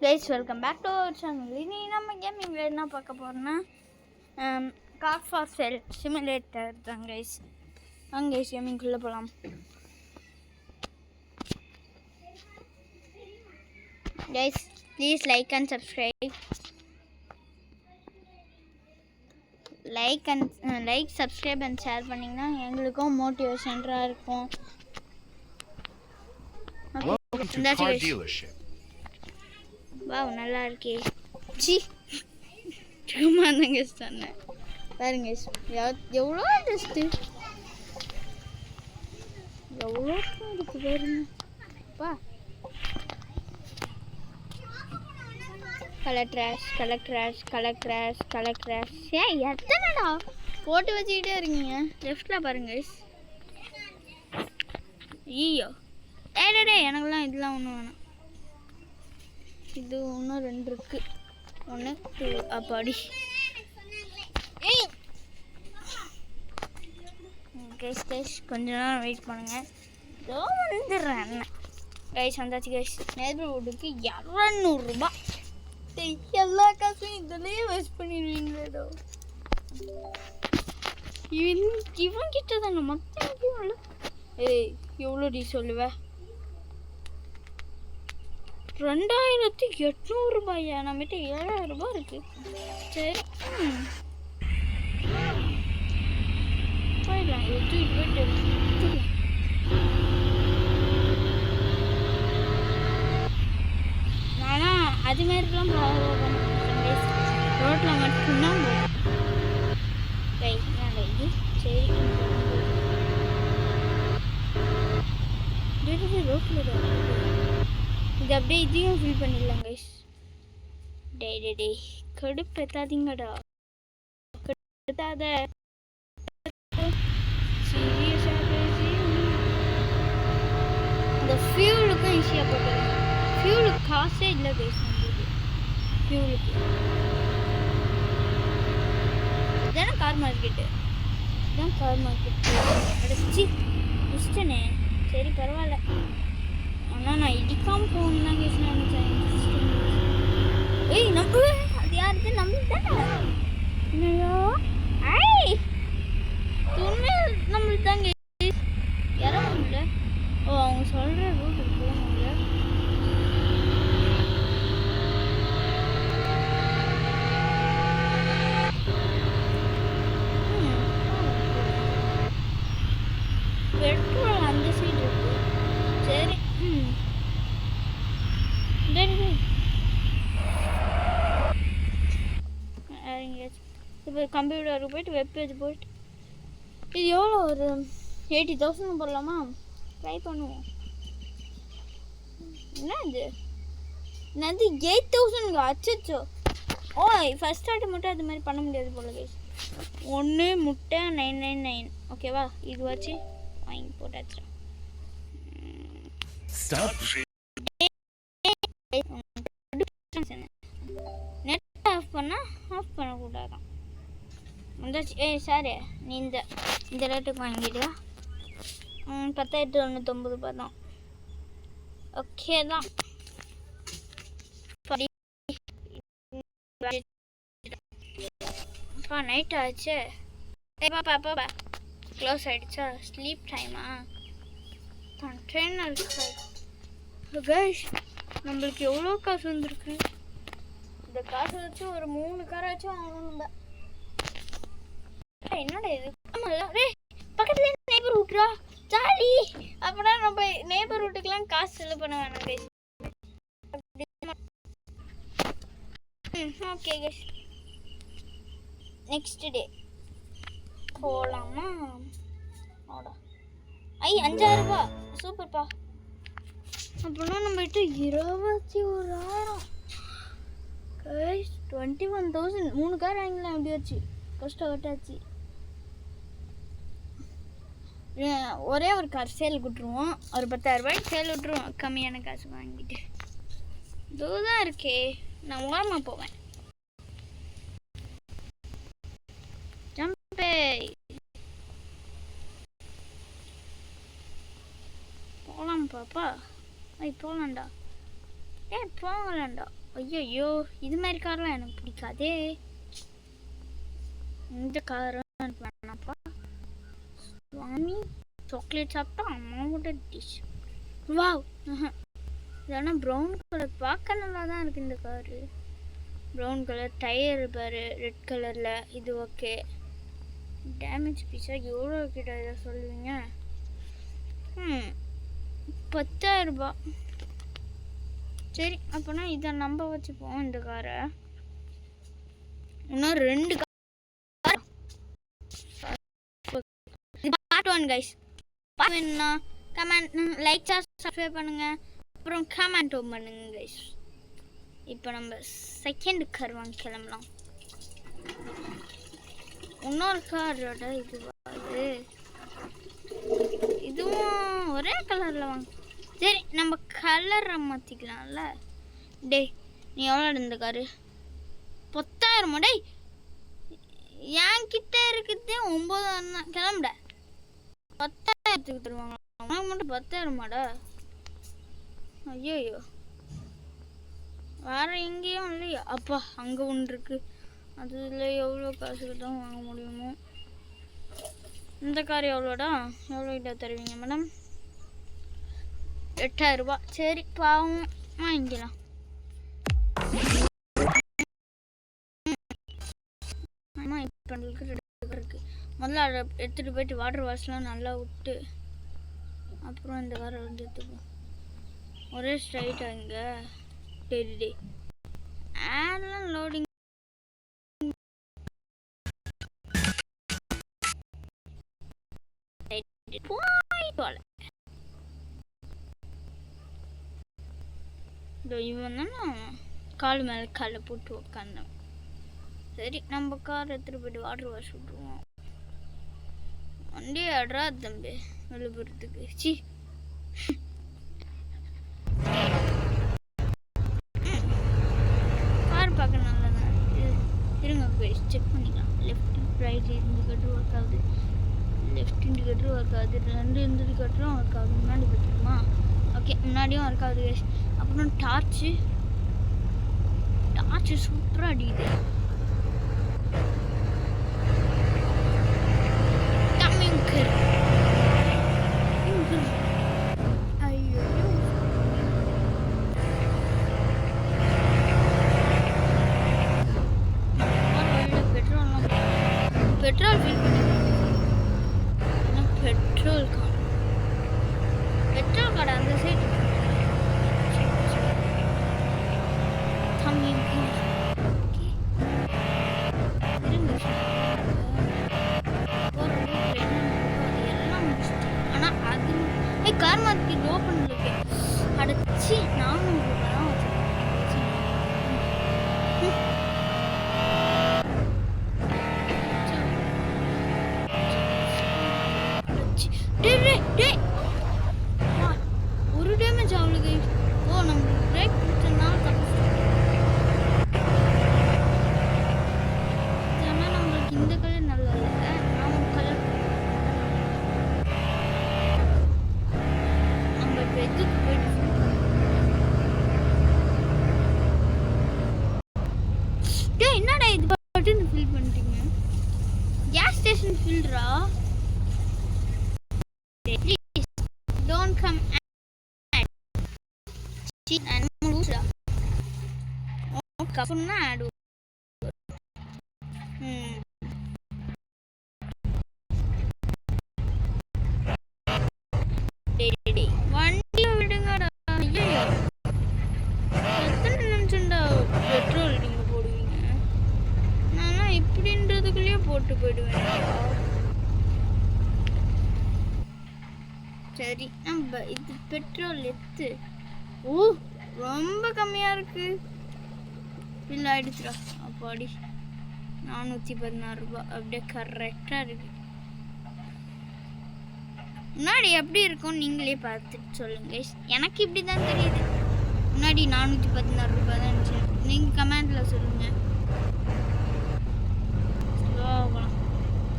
Guys welcome back to our channel. இனி நம்ம கேமிங்கில் என்ன பார்க்க போகிறோன்னா கார் ஃபார் சேல் சிமுலேட்டர் தான் கைஸ். வாங்க கைஸ் கேமிங்குள்ளே போகலாம். Guys please like and subscribe. Like subscribe and share பண்ணிங்கன்னா எங்களுக்கும் மோட்டிவேஷனாக இருக்கும். வாவ் நல்லா இருக்கே. சி சும்மா தாங்க சொன்னேன். பாருங்க எவ்வளோ டெஸ்ட்டு எவ்வளோ இருக்கு பாருங்க. பா கலெக்டராஸ் ஏ எத்தனைடா போட்டு வச்சுக்கிட்டே இருக்கீங்க. லெஃப்டில் பாருங்க. ஐயோ டே எனக்குலாம் இதெல்லாம் ஒன்றும் வேணாம். இது இன்னும் 2 இருக்கு. 1 2 அப்பாடி. கைஸ் கொஞ்ச நேரம் வெயிட் பண்ணுங்க. இதோ வந்துடுறேன் அண்ணன். கைஸ் வந்தாச்சு கைஸ். நெய்பர்ஹுட்டுக்கு 200 ரூபாய். எல்லா காசும் இதுலேயே வேஸ்ட் பண்ணிடுவீங்களோ. இவன் கிட்ட தானே மொத்தம். ஏய் எவ்வளோ டி சொல்லுவேன்? 2800 ரூபாயா? நம்மகிட்ட 7000 ரூபாய் இருக்கு. சரி போயிடலாம். போயிட்டு ஆனால் அது மாதிரிலாம் ரோட்டில் மட்டும்தான் இது. சரி ரோட்டில் இது அப்படியே இதையும் ஃபில் பண்ணிடலாம் கைஸ். டே கடுப்பேத்தாதீங்கடா. கடுத்தாத இந்த ஃபியூலுக்கும் ஈஸியாக போட்டுருங்க. ஃபியூலுக்கு காசே இல்லை கைஸ். நம்மளுக்கு ஃபியூலுக்கு இதுதானே கார் மார்க்கெட்டு. இதுதான் கார் மார்க்கெட்டு. அடைச்சி இஷ்டனே. சரி பரவாயில்ல. ஆனால் நான் இடிக்காமல் போகணும் தான் கேஸ் நினச்சேன். ஏய் நம்ம அது யாருக்கு நம்மளுக்கு தானே. என்னையோ ஐ உண்மையாக நம்மளுக்கு தாங்க இறங்கும்ல. ஓ அவங்க சொல்கிற ரூட் போகணும்ல. பெட்ரோல் அந்த சைடு இருக்கு. சரி இப்போ கம்ப்யூட்டருக்கு போயிட்டு வெப்பேஜ் போயிட்டு இது எவ்வளோ ஒரு 80,000 போடலாமா? ட்ரை பண்ணுவோம். என்னது 8,000ங்க? அச்சோ. ஓ ஃபஸ்ட் ஸ்டார்ட் மட்டும் அது மாதிரி பண்ண முடியாது போல கைஸ். 1 முட்டை 999. ஓகேவா? இது வச்சு வாங்கி போட்டாச்சு. நெட் ஆஃப் பண்ணால் ஆஃப் பண்ணக்கூடாதான். வந்தாச்சு. சாரி நீ இந்த ரேட்டுக்கு வாங்கிடுவா. 10,990 ரூபாய் தான். ஓகே தான். நைட் ஆச்சு. பாப்பா க்ளோஸ் ஆகிடுச்சா? ஸ்லீப் டைமா? ட்ரெயினர் கைஸ் நம்மளுக்கு எவ்வளோ காசு வந்துருக்கு. இந்த காசு வச்சு ஒரு 3 காராச்சும் வாங்கணும். என்னடா இது? பக்கத்துலேயே நெய்பர்ஹுட்ரா ஜாலி. அப்படின்னா நம்ம நெய்பர்ஹுட்டுக்கெல்லாம் காசு செலவு பண்ண வேணாம் guys. Okay guys next day போகலாமா? ஓடா 5,000 ரூபாய் சூப்பர்ப்பா. அப்படின்னா நம்மகிட்ட 21,000 கைஸ். 21,000 3 கார் வாங்கலாம். எப்படி வச்சு கஷ்டப்பட்டாச்சு. ஒரே ஒரு கார் சேல் விட்டுருவோம். ஒரு 10,000 ரூபாய்க்கு சேல் விட்டுருவோம். கம்மியான காசு வாங்கிட்டு இதுதான் இருக்கே. நான் ஓரமாக போவேன். ஜம்பே போகலாம் பாப்பா. போகலாம்டா. போங்களாண்டா. ஐயோ இது மாதிரி கார்லாம் எனக்கு பிடிக்காதே. இந்த காரம் எனக்கு வேணாம்ப்பா. சுவாமி சாக்லேட் சாப்பிட்டா அம்மாவோட டிஷ். வாவ், இதெல்லாம் ப்ரௌன் கலர் பார்க்க நல்லா தான் இருக்குது இந்த காரு. ப்ரௌன் கலர் டயர் பாரு, ரெட் கலரில். இது ஓகே. டேமேஜ் பீஸாக எவ்வளோ கிட்ட இதை சொல்லுவீங்க? 10,000 ரூபாய். சரி, அப்போனா இதை நம்ப வச்சுப்போம் இந்த காரை. இன்னும் 2 கார். Part 1 guys. பார்ட் வேணும்னா கமெண்ட், லைக், சப்ஸ்கிரைப் பண்ணுங்க, அப்புறம் கமெண்ட்டும் பண்ணுங்க கைஸ். இப்போ நம்ம செகண்ட் கார் வாங்க கிளம்பலாம். இன்னொரு காரோட இதுவாது, இதுவும் ஒரே கலரில் வாங்க. சரி, நம்ம கலரை மாற்றிக்கலாம்ல. டே நீ எவ்வளோ இந்த காரு? 10,000 டே. என்கிட்ட இருக்குது 9,000 தான். கிளம்புட. 10,000 தருவாங்க. உனக்கு மட்டும் 10,000 ஐயோ, வேறு எங்கேயும் இல்லையா? அப்பா, அங்கே ஒன்று இருக்கு. அதில் எவ்வளோ காசுக்கு தான் வாங்க முடியுமோ. இந்த கார் எவ்வளோடா? எவ்வளோ கிட்ட தருவீங்க மேடம்? 8,000 ரூபாய். சரி, பாவம், வாங்கிக்கலாம். ஆமாம், இப்போ இருக்கு. முதல்ல அதை எடுத்துகிட்டு போயிட்டு வாட்டர் வாஷ்லாம் நல்லா விட்டு அப்புறம் இந்த காரை வந்து எடுத்துப்போம். ஒரே ஸ்ட்ரைட்டாக இங்கே டே ஏர்லாம் லோடிங். இவன் தானே கால் மேலே காலை போட்டு உட்காந்தவன். சரி, நம்ம கார் எடுத்துகிட்டு போயிட்டு வாட்டர் வாஷ் விட்டுருவோம். வண்டி ஆடுறா தம்பி விழுப்புறத்துக்கு. சி, கார் பார்க்க நல்லா தான் இருங்க. போய் செக் பண்ணிக்கலாம். லெஃப்ட் ரைட் இண்டிகேட்டர் ஒர்க் ஆகுது. லெஃப்ட் இண்டிகேட்டரும் ஒர்க் ஆகுது. 2 இண்டிகேட்டரும் ஒர்க் ஆகுது. முன்னாடி பார்த்துருமா? ஓகே, முன்னாடியும் ஒர்க் ஆகுது. அப்புறம் டார்ச்சு சூப்பராக அடிக்குது. ஐயோ, பெட்ரோல் ஃபில் பண்ணி பெட்ரோல் கடை அந்த சைடு. ஆனால் அது கார் மார்க்கெட் ஓப்பன் இருக்கு. அடைச்சி 400 ரூபாய் தான் ஒரு டேமேஜ் அவளுக்கு. ஓ, நம்ம பிரேக் பிடிச்சதுனால ஆனால் நம்மளுக்கு இந்த கலர் நல்லா இல்லை. நாம கலர் நம்ம இப்போ எதுக்கு போயிட்டு என்னடா இது பட்டுன்னு ஃபில் பண்ணிட்டீங்க? கேஸ் ஸ்டேஷன் ஃபில்ரா? Don't come and cheat and lose. Oh, kafuna adu. வண்டி விடுங்கடா. ஐயோ, எத்தனை நிமிஷம்டா பெட்ரோல் நீங்க போடுவீங்க? நானா இப்படின்றதுக்குள்ளேயே போட்டு போயிடுவேன். சரி, நம்ம இது பெட்ரோல் எடுத்து. ஓ, ரொம்ப கம்மியாக இருக்கு. ஃபில் ஆகிடுச்சுடா. அப்பாடி 416 ரூபாய். அப்படியே கரெக்டாக இருக்கு. முன்னாடி எப்படி இருக்கும் நீங்களே பார்த்துட்டு சொல்லுங்க. எனக்கு இப்படி தான் தெரியுது. முன்னாடி 416 ரூபாய் தான் இருந்துச்சு. நீங்கள் கமெண்டில் சொல்லுங்கள். போகலாம்.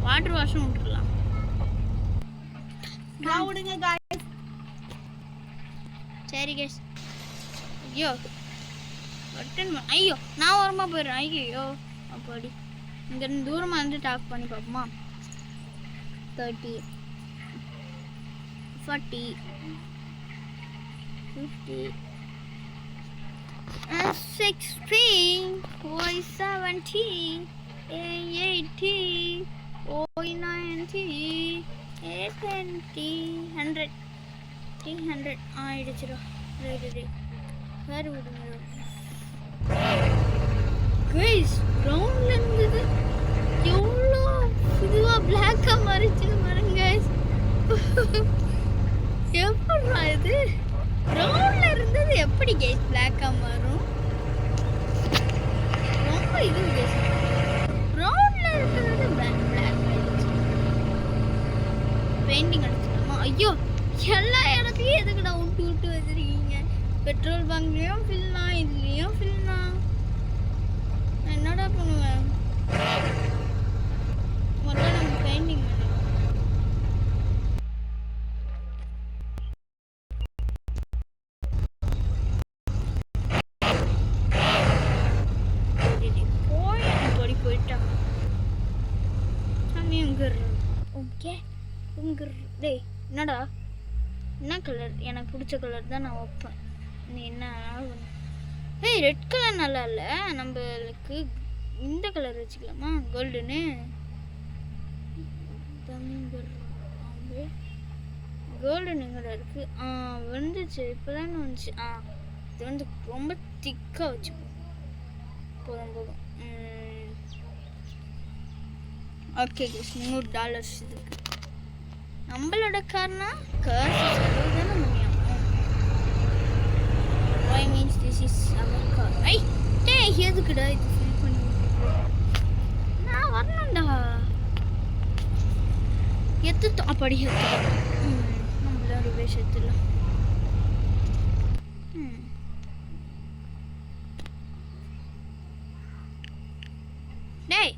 வாட்டர் வாஷும் விட்டுடலாம். விடுங்க. சரி கேஸ். ஐயோ, ஐயோ நான் ஓரமாக போயிடுறேன். ஐயோ அப்படி இங்கேருந்து தூரமாக இருந்து டாக் பண்ணி பார்ப்போமா? 30 40 50 60 70 80 90 20 100 300 ஆயிடுச்சுடா. வேறு விடுங்க கைஸ். ப்ரௌன்ல இருந்தது எவ்வளோ இதுவா பிளாக்கா மாறிச்சுன்னு பாருங்க கைஸ். எப்படா இது ப்ரௌன்ல இருந்தது எப்படி கைஸ் பிளாக்கா மாறும்? ரொம்ப இது கைஸ். ப்ரௌன்ல இருக்கிறது பிளாக் ஆயிடுச்சு. பெயிண்டிங் அடிச்சிடலாமா? ஐயோ எல்லா இடத்துலையும் எதுக்குடா விட்டு விட்டு வச்சிருக்கீங்க? பெட்ரோல் பங்க்லேயும் ஃபில்னா, இதுலேயும் ஃபில்னா. நான் என்னடா பண்ணுவேன்? முதல்ல நம்ம பெயிண்டிங் பண்ணலாம். போயிட்டான் ஓகே. டேய் என்னடா என்ன கலர்? எனக்கு பிடிச்ச கலர் தான் நான் வைப்பேன். நீ என்ன ஏய் ரெட் கலர் நல்லா இல்லை, நம்மளுக்கு இந்த கலர் வச்சுக்கலாமா? கோல்டுன்னு கோல்டன் எங்கடா இருக்கு? வந்துச்சு இப்போதான் வந்துச்சு. இது வந்து ரொம்ப திக்காக வச்சுப்போம். போதும் போதும். ஓகே $300 இதுக்கு. நம்மளோட கார்னா காசு செலவு தானே முடியும். Why means this is our car. ஐ டேய் எதுக்குடா இது ஃபில் பண்ணி? நான் வரணும்டா. எத்து அப்படி நம்மளோட விஷயத்துல டேய்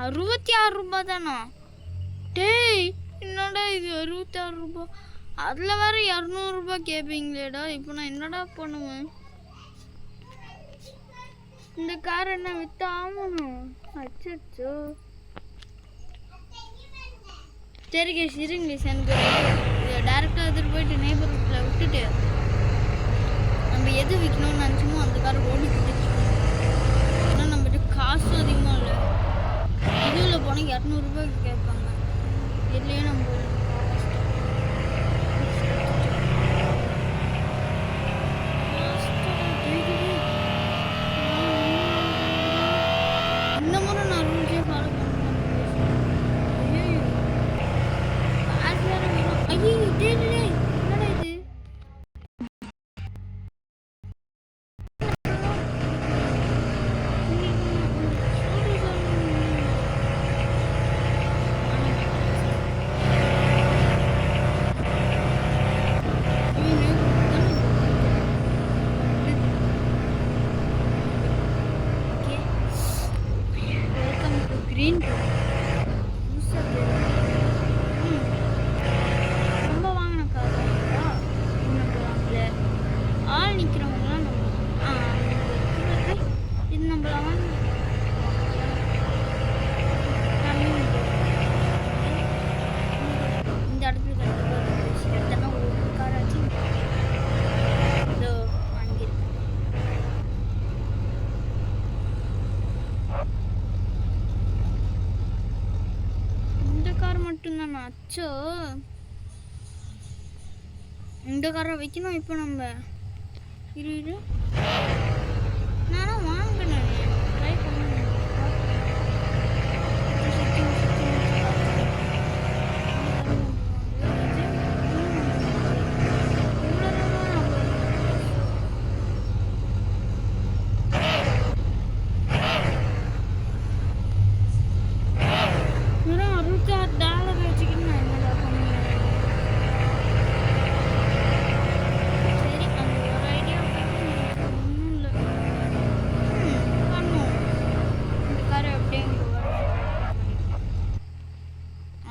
66 ரூபாய் தானா? டேய் என்னடா இது 66 ரூபாய்? அதில் வேற 200 ரூபாய் கேட்பீங்களேடா. இப்போ நான் என்னடா பண்ணுவேன்? இந்த கார் என்ன வித்தாகணும்? அச்சோ. சரி கேஸ் இருங்க, எனக்கு டேரெக்டாக எடுத்துகிட்டு போயிட்டு நெய்பர்ஹுட்டில் விட்டுட்டு நம்ம எது விற்கணும்னு நினச்சோமோ அந்த கார் ஓடி கொடுத்துச்சு. ஏன்னா நம்மகிட்ட காசும் அதிகமாக இல்லை. இதுவில் போனால் 200 ரூபாய்க்கு கேட்பாங்க. இதுலேயே நம்ம இந்த முறை நான் ரூல்ஸே ஃபாலோ பண்ணுறேன். ஐயோ காசு வேறு வேணும். ஐயோ டேய் என்னடா இது? ரொம்ப வாங்கின கார் ஆள் நிற்கிறவங்களாம் இது நம்மளாம் இந்த இடத்துல கண்டிப்பாக எத்தனை ஒரு காராச்சு இதோ வாங்கியிருக்கேன். மட்டும்தானா? அச்சோ இந்த காரை வைக்கணும். இப்போ நம்ம இரு நானும் வாங்கினேன், ட்ரை பண்ணேன்.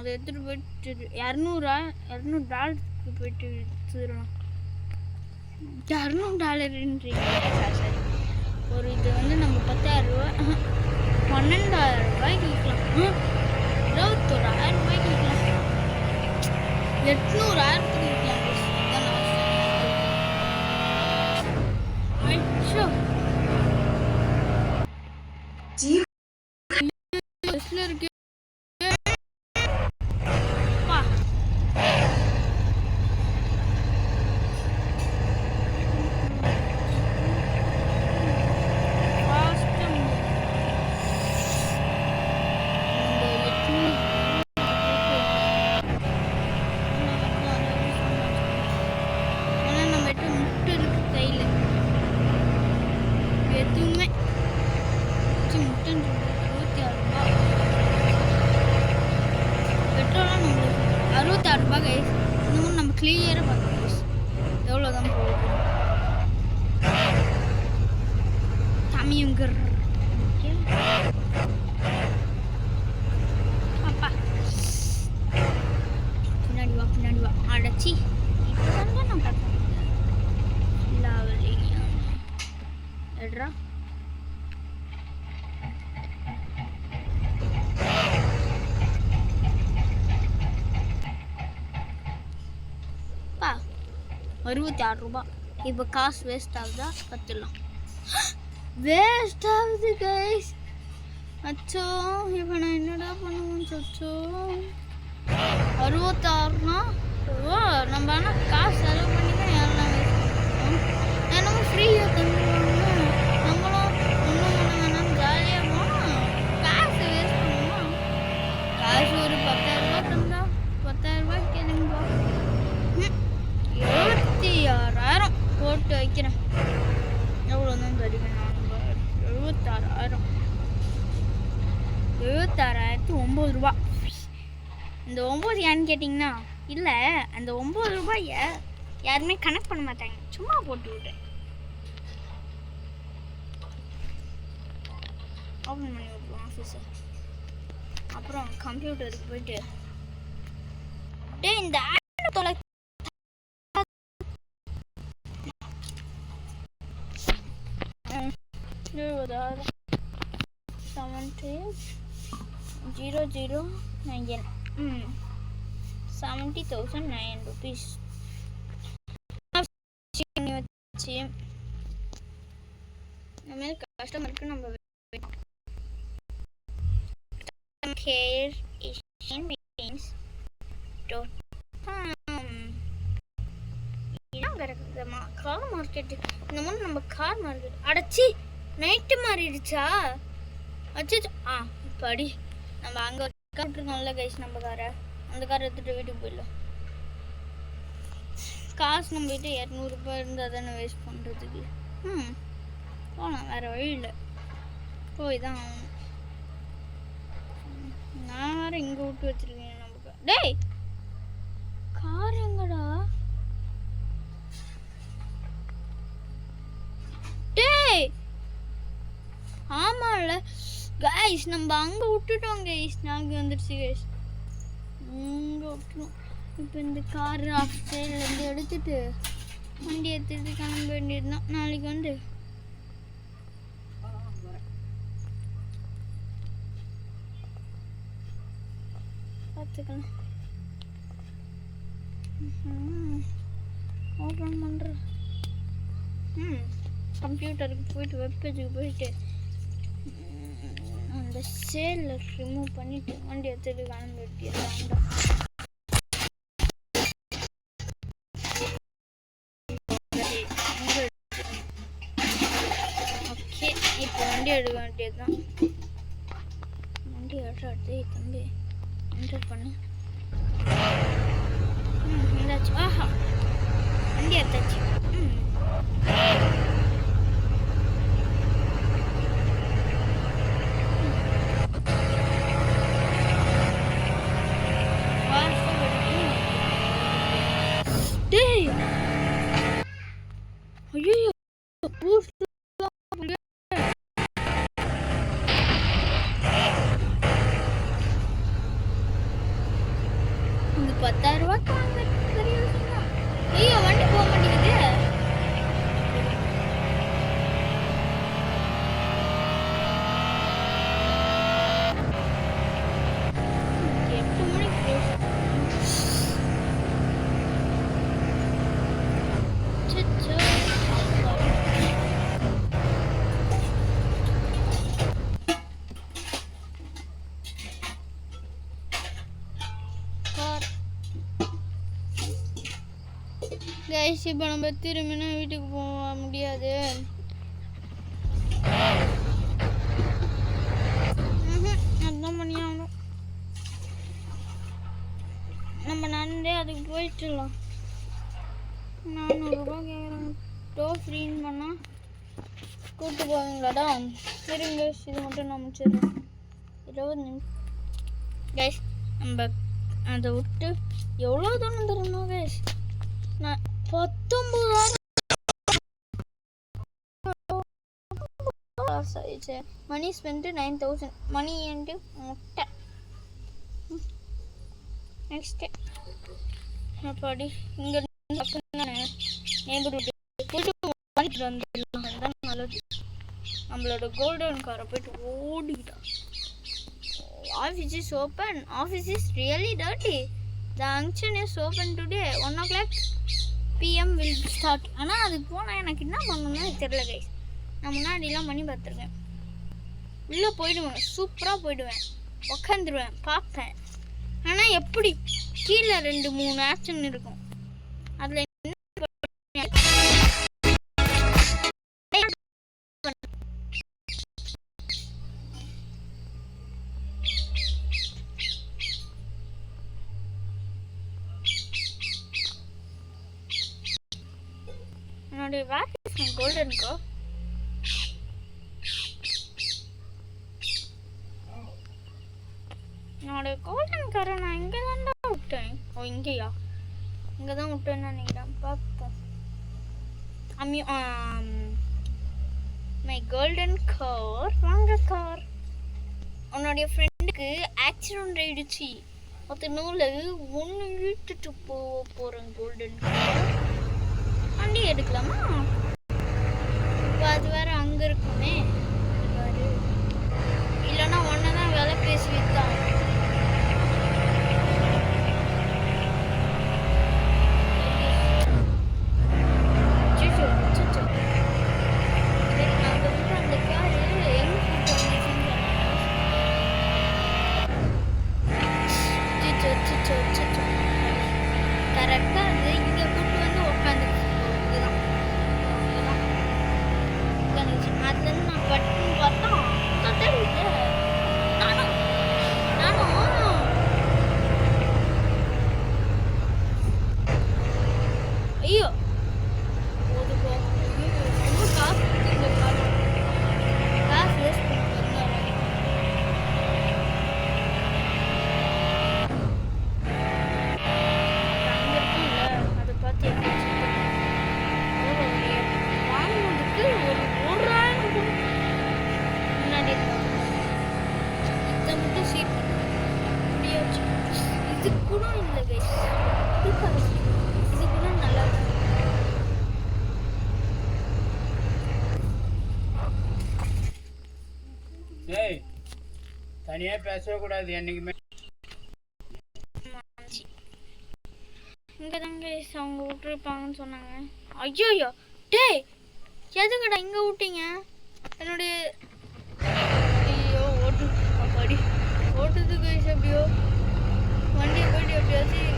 அதை எடுத்துகிட்டு போயிட்டு $200 போயிட்டு விற்றுடலாம். $200 சரி ஒரு இது வந்து நம்ம 10,000 ரூபாய் 12,000 ரூபாய்க்கு விற்கலாம் 21,000 ரூபாய்க்கு விற்கலாம் 800,000 விற்கலாம் இருக்கு $66 கைஸ் இன்னும் நம்ம கிளியராக பார்க்கலாம் கைஸ் எவ்வளோதான் போகுது தமியங்கர் அப்பா பின்னாடி வா அடைச்சி இப்போ வந்து நான் பார்க்க எட்ரா $66 இப்போ காசு வேஸ்ட் ஆகுதா கற்றுலாம் வேஸ்ட் ஆகுது கைஸ் அச்சோ இப்போ நான் என்னடா பண்ணுவேன் சொச்சோ 66னா ஓ நம்ம ஆனால் காசு செலவு பண்ணி தான் யாரெல்லாம் வேஸ்ட் பண்ணுவோம் என்னமோ ஃப்ரீயாக தந்துடுவாங்க நம்மளும் ஒன்றும் பண்ண வேணாம் ஜாலியாக போனோம் காசு வேஸ்ட் பண்ணுவோம் காசு ஒரு 10,000 ரூபா தந்தா 10,000 ரூபாய்க்கு கேளுங்கப்பா 76,000 போட்டு வைக்கிறேன் எவ்வளோ தான் தருவேன் நான் 76,000 ரூபா இந்த 9 ஏன்னு கேட்டிங்கன்னா இல்லை அந்த 9 ரூபாயை யாருமே கனெக்ட் பண்ண மாட்டாங்க சும்மா போட்டு விட்டேன் ஓப்பன் பண்ணி விட்டுருவோம் ஆஃபீஸை அப்புறம் கம்ப்யூட்டருக்கு போயிட்டு டே இந்த ஆப் தொலை 70,009 70,009 rupees வச்சு நம்ம கஸ்டமருக்கு நம்ம care Asian Paints car market இந்த மாதிரி நம்ம கார் மார்க்கெட் அடைச்சி நைட்டு மாறிடுச்சா அச்சு படி நம்ம அங்கே விட்டுருக்கோம்ல கைஸ் நம்ம காரை அந்த காரை எடுத்துகிட்டு வீட்டுக்கு போயிடலாம் காசு நம்மகிட்ட $200 இருந்தால் தானே வேஸ்ட் பண்ணுறதுக்கு போகலாம் வேறு வழி இல்லை போய் தான் ஆகணும் நான் வேறு இங்கே விட்டு வச்சுருக்கேன் நமக்கு டேய் கார் எங்கடா டேய் ஆமாம்ல கைஸ் நம்ம அங்கே விட்டுட்டோம் கைஸ் நாங்கள் வந்துடுச்சு கைஸ் இங்கே விட்டுருவோம் இப்போ இந்த கார் ஆஃப் சைட்லேருந்து எடுத்துட்டு வண்டி எடுத்துட்டு கிளம்ப வேண்டியதுதான் நாளைக்கு வந்து பார்த்துக்கலாம் ஓப்பன் பண்ணுறேன் கம்ப்யூட்டருக்கு போயிட்டு வெப்பேஜுக்கு போயிட்டு அந்த சேலில் ரிமூவ் பண்ணிவிட்டு வண்டி எடுத்துட்டு கிளம்ப வேண்டியதுதான் ஓகே இப்போ வண்டி எடுக்க வேண்டியதுதான் வண்டி எடுத்து தம்பி என்டர் பண்ணு இருந்தாச்சு ஆஹா வண்டி எடுத்தாச்சு டேய் ஐயோ பூஸ்ட் இந்த 10,000 ரூபாய்க்கு வாங்க ஐயோ வண்டி போக மாட்டேங்குது கைஸ் இப்போ நம்ம திரும்பினா வீட்டுக்கு போக முடியாது. அதுதான் பண்ணியாகணும். நம்ம நடந்தே அதுக்கு போயிட்டுலாம். 400 ரூபா கேட்குறாங்க. டோர் ஃப்ரீன்னு பண்ணால் கூப்பிட்டு போவீங்களாடா? சரிங்க கைஸ், இது மட்டும் நான் முடிச்சிடுறேன். 20 நிமிஷம் கைஸ். நம்ம அதை விட்டு எவ்வளோ தூரம் தரணும் கைஸ்? நான் 19,000 ஆயிடுச்சு. மணி ஸ்பெண்ட் 9,000 மணி என்று முட்டை. நெக்ஸ்ட் அப்பாடி இங்கே நெய்பர்ஹுட் போயிட்டு வந்துடலாம். நல்லது. நம்மளோட கோல்டன் காரை போயிட்டு ஓடிட்டா. Office is open. Office is really dirty. The function is open today. 1 o'clock PM will start. ஆனால் அதுக்கு போனால் எனக்கு என்ன பண்ணணும்னு தெரியல கைஸ். நான் முன்னாடிலாம் பண்ணி பார்த்துருக்கேன். உள்ளே போயிடுவேன், சூப்பராக போயிடுவேன், உக்காந்துருவேன், பார்ப்பேன். ஆனால் எப்படி கீழே 2-3 ஆப்ஷன் இருக்கும். அதில் என்னுடைய வேர் கோல்டன் கோ. என்னோட கோல்டன் காரை நான் இங்கே தான்டா விட்டேன். ஓ இங்கேயா? இங்கே தான் விட்டேன்னு நினைக்கிறேன். பார்ப்போம். My golden car. வாங்க கார். உன்னுடைய ஃப்ரெண்டுக்கு ஆக்சிடென்ட் ஆயிடுச்சு. அதனால ஒன்று இழுத்துட்டு போகிறேன் கோல்டன் கார். வண்டி எடுக்கலாமா? இப்போ அது வேற அங்கே இருக்குமே. இல்லைன்னா ஒன்று தான் விலை பேசி விற்கான். கரெக்டாக அது இங்கே கூட்டு வந்து உட்காந்து அதுலேருந்து நான் பட்டுன்னு பார்த்தா தெரியுது. நானும் ஐயோ போதுப்போ. ரொம்ப காசு வேஸ்ட் பண்ணிட்டு அதை பார்த்து வாங்கினதுக்கு ஒரு 1,000 முன்னாடி இதை மட்டும் சீட் முடியாச்சு. இது கூட இல்லை கைஸ். இது கூட நல்லா இருக்கு. தனியா பேசவே கூடாது என்னைக்குமே. இங்கே தாங்க அவங்க விட்டுருப்பாங்கன்னு சொன்னாங்க. ஐயோயோ டேய், எதுக்கடா இங்கே விட்டீங்க என்னுடைய? ஐயோ ஓட்டு அப்பாடி ஓட்டுது கைஸ். எப்படியோ வண்டியை போயிட்டு எப்படியாச்சும்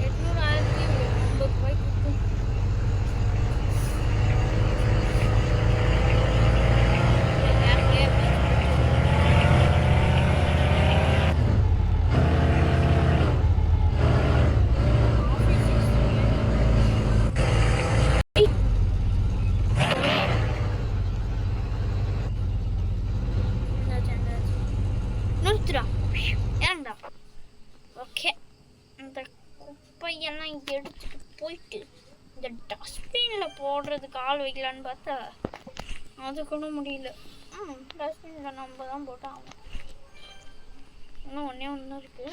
800,050 ரூபாய் கொடுக்கும். இறங்கடா. ஓகே, இந்த குப்பையெல்லாம் எடுத்துட்டு போயிட்டு இந்த டஸ்ட்பினில் போடுறதுக்கு ஆள் வைக்கலான்னு பார்த்தா அது கூட முடியல. டஸ்ட்பினில் நம்ம தான் போட்டால் ஆகும். இன்னும் ஒன்று இருக்குது.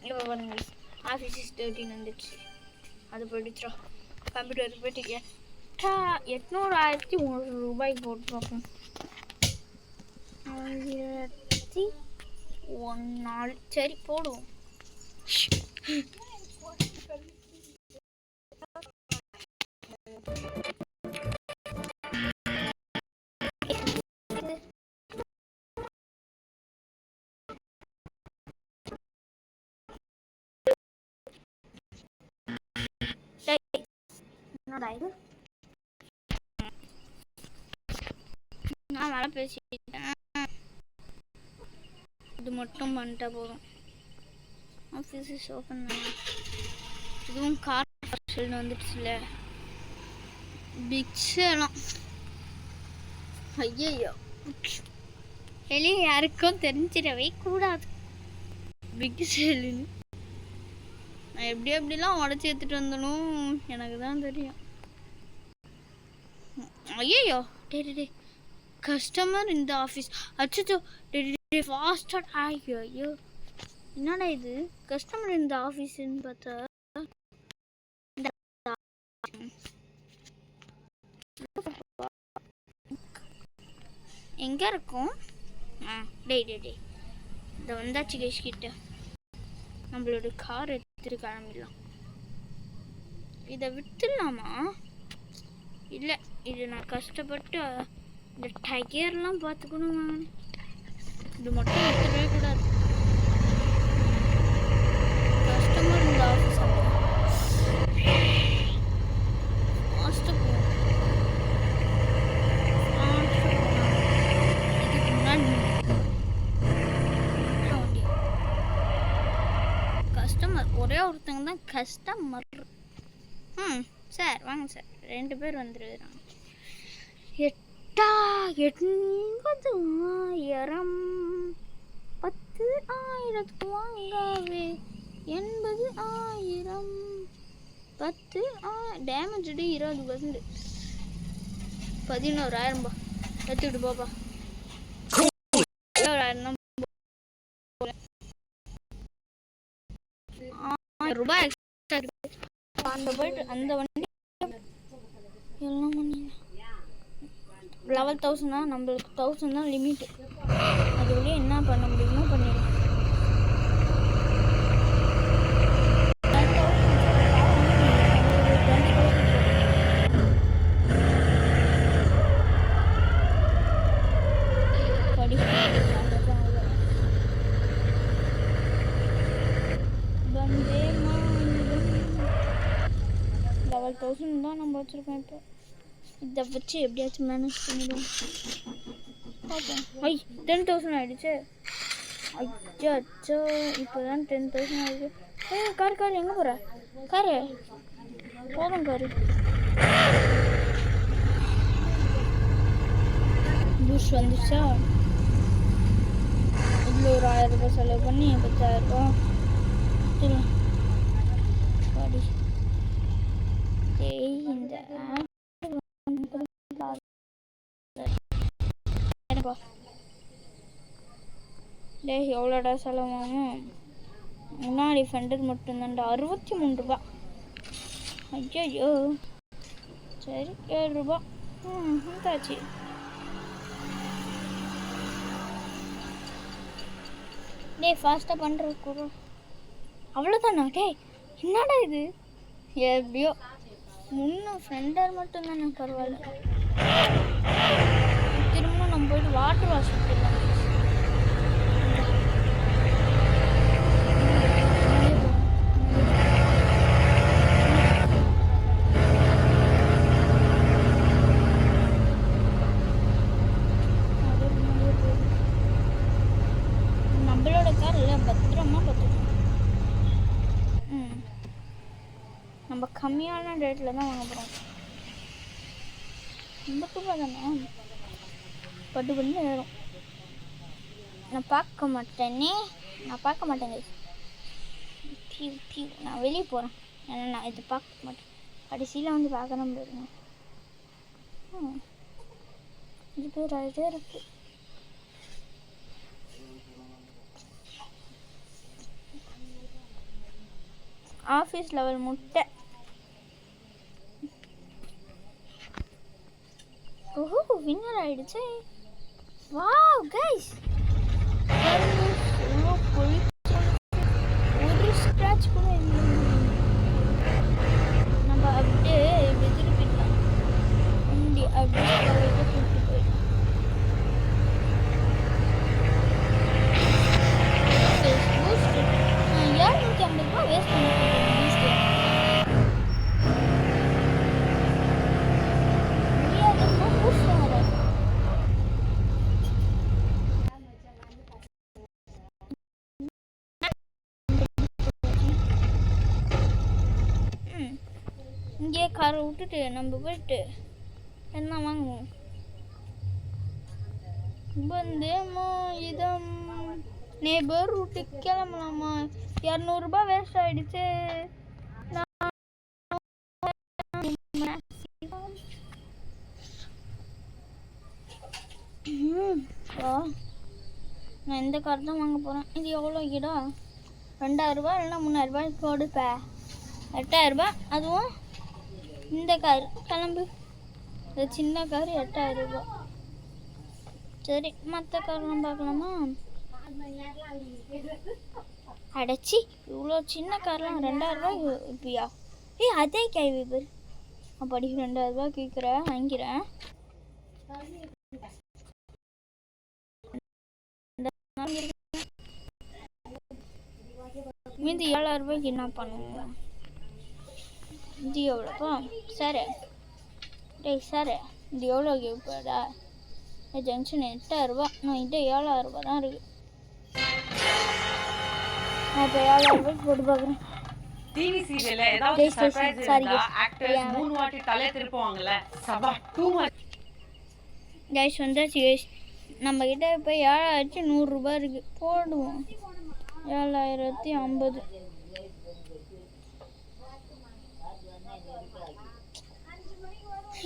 இப்போ பாருங்க, ஆஃபீஸ் 13 வந்துடுச்சு. அது போயிடுச்சுரா. கம்ப்யூட்டருக்கு போயிட்டு 800,001 ரூபாய்க்கு போட்டு பார்ப்போம். 1001 சரி போடுவோம். என்னடா இது? நான் வேலை பேசிட்டேன். இது மட்டும் பண்ணிட்டா போதும். ஆஃபீஸ் ஓப்பன் பண்ண இதுவும் கார் பார்சல்னு வந்துடுச்சுல. பிக் சேலம். ஐயோ, வெளியே யாருக்கும் தெரிஞ்சிடவே கூடாது பிக் சேலுன்னு. நான் எப்படிலாம் உடச்சி எடுத்துட்டு வந்தனும் எனக்கு தான் தெரியும். ஐயோ டே கஸ்டமர் இந்த ஆஃபீஸ். அச்சோ டே ஃபாஸ்டா. ஐயோ என்னடா இது கஸ்டமர் இந்த ஆஃபீஸ்ன்னு பார்த்தா எங்கே இருக்கும்? டே இந்த வந்தாச்சு கேஷ் கிட்ட. நம்மளோட கார் எடுத்துட்டு கிளம்பிடலாம். இதை விட்டுடலாமா? இல்லை, இது நான் கஷ்டப்பட்டு இந்த டயர்லாம் பார்த்துக்கணும். இது மட்டும் விட்டுடவே கூடாது. கஸ்டமர் இந்த ஆஃபீஸ் ஒரே ஒருத்தங்க தான் கஸ்டமர். சார் வாங்க சார், 2 பேர் வந்துருக்குறாங்க. 80,000 10,000 வாங்கவே 80,000 10 டேமேஜ் 20%. 11,000 எடுத்துட்டு போப்பா. 11,000 ரூபாய் எக்ஸ்ட்ரா இருக்கு. அந்த போயிட்டு அந்த வண்டி எல்லாம் பண்ணி 11,000 தான். நம்மளுக்கு 1,000 தான் லிமிட்டு. அது வழியே என்ன பண்ண முடியுமோ பண்ணிடலாம். தான் நம்ம வச்சுருக்கோம். இப்போ இதை வச்சு எப்படியாச்சும் மேனேஜ் பண்ணிடுவோம். பார்ப்போம். 10,000 ஆகிடுச்சு. அச்சோ இப்போ தான் 10,000 ஆகிடுச்சு. கார் எங்கே போகிற? காரு போதும். காரு பூஷ் வந்துச்சா? இதில் ஒரு 1000 ரூபாய் செலவு பண்ணி 10,000 ரூபா பாடி. இந்த எவ்வளோடா செலவாகும்? முன்னாடி ஃபெண்டர் மட்டும்தான்டா 63 ரூபா. ஐயோ சரி 7 ரூபா தாச்சு. ஃபாஸ்ட்டாக பண்ணுற கூட அவ்வளோதானா? என்னடா இது? எப்படியோ முன்னும் ஃப்ரெண்டர் மட்டும் தானே பரவாயில்ல. திரும்ப நம்ம போயிட்டு வாட்டர் வாஷ் எடுத்துடலாம். நம்மளோட கார் இல்லை, பத்திரமா பார்த்துக்கணும். நம்ம கம்மியான ரேட்டில் தான் வாங்க போகிறோம். 50 ரூபா தானே, பட்டு பண்ணி ஏறும். நான் பார்க்க மாட்டேன். நான் வெளியே போகிறேன். ஏன்னா நான் இதை பார்க்க மாட்டேன். கடைசியில் வந்து பார்க்க முடியுங்க. இது பேர் ஆகிட்டே இருக்கு. ஆஃபீஸ் லெவல் முட்டை. ஓஹோ வின்னர் ஆயிடுச்சு. வாவ் கைஸ், ஒரு ஸ்க்ராட்ச் கூட இல்லை. நம்ம அப்படியே திருப்பிடலாம். வண்டி அப்படியே கூப்பிட்டு போயிடலாம். $750 வேஸ்ட் பண்ணிட்டு இங்கே காரை விட்டுட்டு நம்ம போயிட்டு என்ன வாங்குவோம். வந்தேம்மா இதம் நேபர் ரூட்டுக்கு கிளம்பலாமா. 200 வேஸ்ட் ஆயிடுச்சு. நான் இந்த கார் தான் வாங்க போகிறேன். இது எவ்வளோ இடா? 2000 இல்லைன்னா 3000 கொடுப்பேன். 8000. அதுவும் இந்த கார் கிளம்பு. இந்த சின்ன கார் 8000. சரி, மற்ற கார்லாம் பார்க்கலாமா? அடைச்சி இவ்வளோ சின்ன கார்லாம் 2000 இப்பயா? அதே கேள்வி பேர் அப்படி 2000 கேட்குறேன், வாங்கிறேன். மீதி 7000 என்ன பண்ணுவோம்? இது எவ்வளோப்பா? சரி டேய் சார், இது எவ்வளோ கேட்பாடா? ஜங்ஷன் 8000. நான் இது 7000 தான் இருக்குது. நான் இப்போ 7000 போட்டு பார்க்குறேன். டிவி சீரியல்ல ஏதாவது சர்ப்ரைஸ் இருந்தா ஆக்டர்ஸ் 3 வாட்டி தலை திருப்புவாங்கல. சபா டூ மச். கைஸ் வந்தாச்சு கைஸ். நம்ம கிட்ட இப்போ 7100 இருக்குது. போடுவோம் 7050.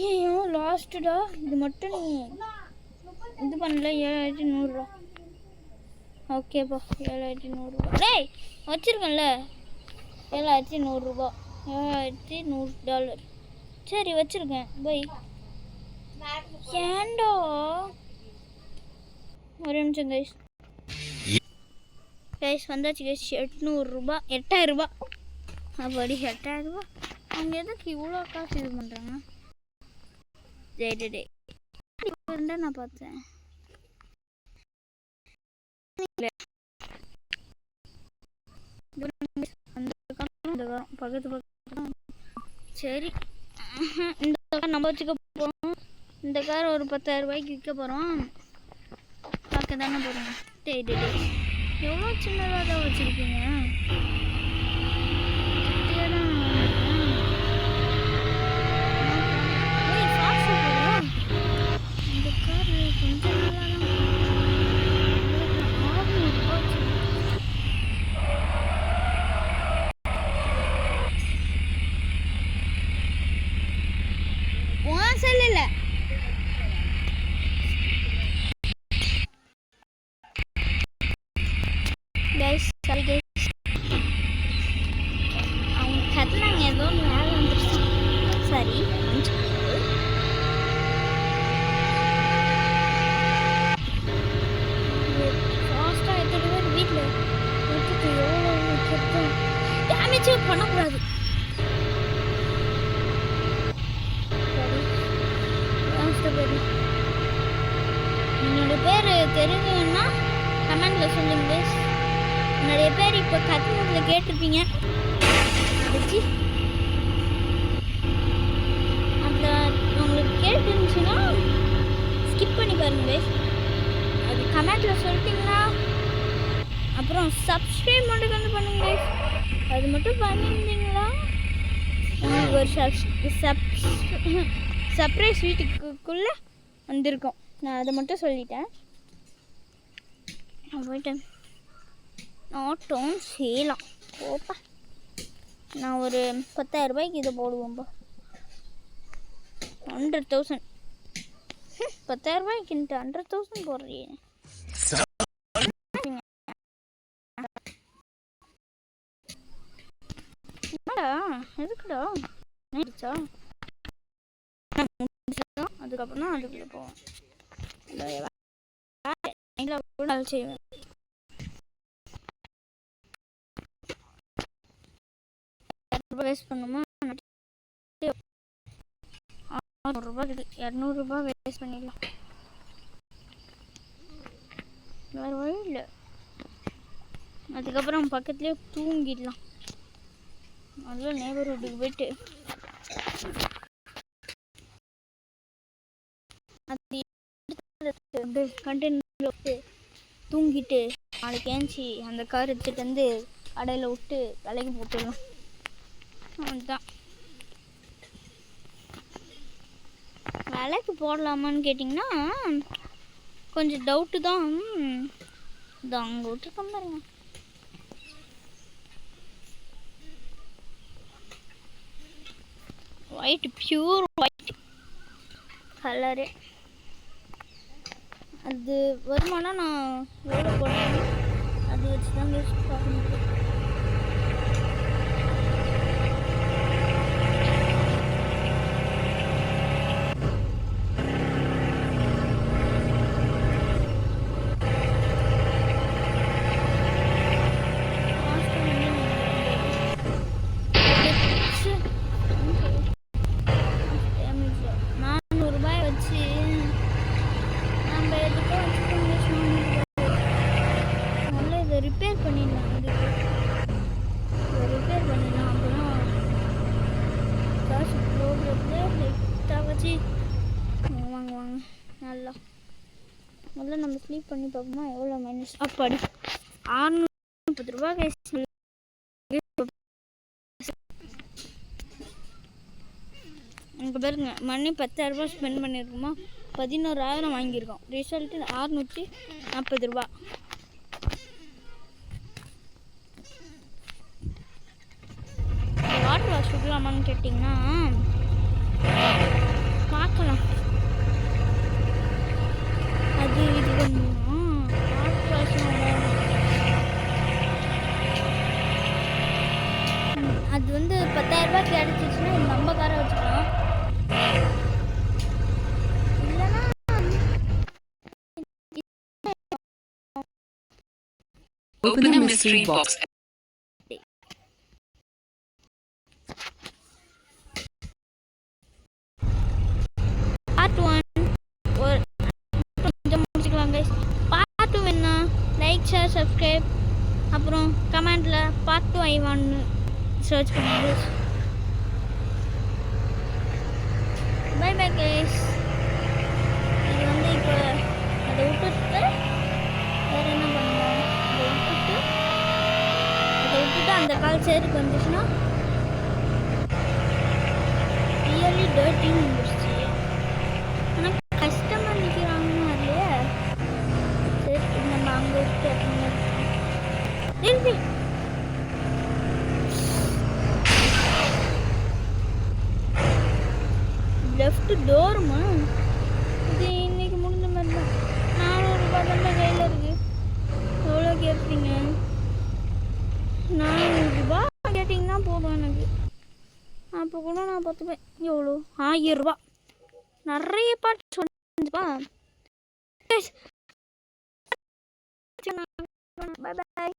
ஐயோ லாஸ்ட்டுடா. இது மட்டும் நீ இது பண்ணல. 7100. ஓகேப்பா 7100. டேய் வச்சுருக்கேன்ல 7100. $7100. சரி வச்சுருக்கேன். பை. ஏண்டோ ஒரு நிமிஷம் கைஸ். கைஸ் வந்தாச்சு கைஸ். 800. 8000. அப்படி 8000. அவங்க எதுக்கு இவ்வளோ காசு இது பண்ணுறாங்க? டே நான் பார்த்தேன். பக்கத்து பக்கத்து. சரி, இந்த கார் நம்ம வச்சுக்க போகிறோம். இந்த கார் ஒரு 10,000 விற்க போகிறோம். பார்க்க தானே போகிறோம். டே எவ்வளோ சின்னதாக தான் வச்சுருக்கீங்க. இந்த கார் கொஞ்சம் நல்லா தான். சொல்லல கைஸ். சாரி கைஸ், அவங்க கத்துனாங்க ஏதோ மேலே வந்துருச்சு. சரி ஃபாஸ்ட்டாக எடுத்துகிட்டு போய் வீட்டில் எடுத்துட்டு எவ்வளோ கெட்டோம். டேமேஜே பண்ணக்கூடாது. என்னோட பேர் தெரியுங்கன்னா கமெண்ட்ல சொல்லுங்க. என்னுடைய பேர் இப்போ கத்துனதில் கேட்டிருப்பீங்க. அந்த உங்களுக்கு கேட்டுருந்துச்சுன்னா ஸ்கிப் பண்ணி பாருங்க. அது கமெண்ட்ல சொல்லிட்டீங்கன்னா அப்புறம் சப்ஸ்கிரைப் மட்டும் வந்து பண்ணுங்க. அது மட்டும் பண்ணியிருந்தீங்களா உங்களுக்கு ஒரு சர்ப்ரைஸ் வீட்டுக்குள்ளே வந்திருக்கோம். நான் அதை மட்டும் சொல்லிட்டேன். நான் போயிட்டேன். ஆட்டோம் செய்யலாம் போப்பா. நான் ஒரு 10,000 இதை போடுவோம்பா. 100,000. 10,000 100,000 போடுறீங்க. எதுக்குடா அதுக்கப்புறம் தான் அதுக்குள்ளே போவோம். செய்வேன். வேஸ்ட் பண்ணுமா? 600 இருக்குது. 200 வேஸ்ட் பண்ணிடலாம். வேறு வழி இல்லை. அதுக்கப்புறம் பக்கத்துலேயே தூங்கிடலாம். அதில் நெய்பர்ஹுட்டுக்கு போயிட்டு அது கண்டெய்னரில் விட்டு தூங்கிட்டு நாளைக்கு ஏஞ்சி அந்த கார் எடுத்துகிட்டு வந்து கடையில் விட்டு தலைக்கு போட்டுடலாம். அதுதான் விலைக்கு போடலாமான்னு கேட்டிங்கன்னா கொஞ்சம் டவுட்டு தான். இது அங்கே விட்டுருக்கோம் பாருங்க. White, pure white colour. அது வருமானா நான் எவ்வளோ போடுறேன் அது வச்சு தான் பார்க்க முடியும். ரிப்பேர் பண்ணிடலாம். ரிப்பேர் பண்ணிடலாம். அப்புறம் காசு போடுறது லைட்டாக வச்சு வாங்க நல்லா. முதல்ல நம்ம ஸ்லீப் பண்ணி பார்ப்போமா எவ்வளோ மைனஸ். அப்படி 630 ரூபா கேஸ். இங்கே பாருங்க, மணி 10,000 ரூபா ஸ்பெண்ட் பண்ணியிருக்கோமா, 11,000 வாங்கியிருக்கோம். ரிசல்ட்டு 640 ரூபா. வாட்டர் வாஷ் விடலாமான்னு கேட்டிங்கன்னா பார்க்கலாம். அது இது பண்ணணும். வாட்டர் வாஷ் அது வந்து 10,000 ரூபாய் கிடைச்சிச்சுன்னா இது நம்ம காரை வச்சுக்கலாம். இல்லைன்னா Open the mystery box. Part 1 ஒரு கொஞ்சம் முடிச்சுக்கலாம் கைஸ். பார்ட் 2 வேணா லைக், ஷேர், சப்ஸ்கிரைப், அப்புறம் கமெண்ட்டில் பார்ட் 2 ஐ வாண்ட் சர்ச் பண்ணுங்க. Bye bye guys. இது வந்து இப்போ அதை விட்டுட்டு வேறு என்ன பண்ணுவோம், அதை விட்டுட்டு அந்த கால் சேருக்கு வந்துச்சுன்னா ரியலி டர்ட்டின்னு வந்துருச்சு. ஆனால் கஸ்டமர் நிற்கிறாங்கன்னு அதுலையே சரி நம்ம அங்கே விட்டு இருக்கு. லெஃப்ட் டோருமா இது இன்னைக்கு முடிஞ்ச மாதிரி தான். 400 ரூபாய் தான் கையில் இருக்கு. எவ்வளோ கேட்பீங்க? 400 ரூபாய் கேட்டிங்கன்னா போதும் எனக்கு. அப்போ கூட நான் பார்த்துப்பேன். எவ்வளோ 1000 ரூபா. நிறைய பாட்டு சொல்லுப்பா. பாய் பாய்.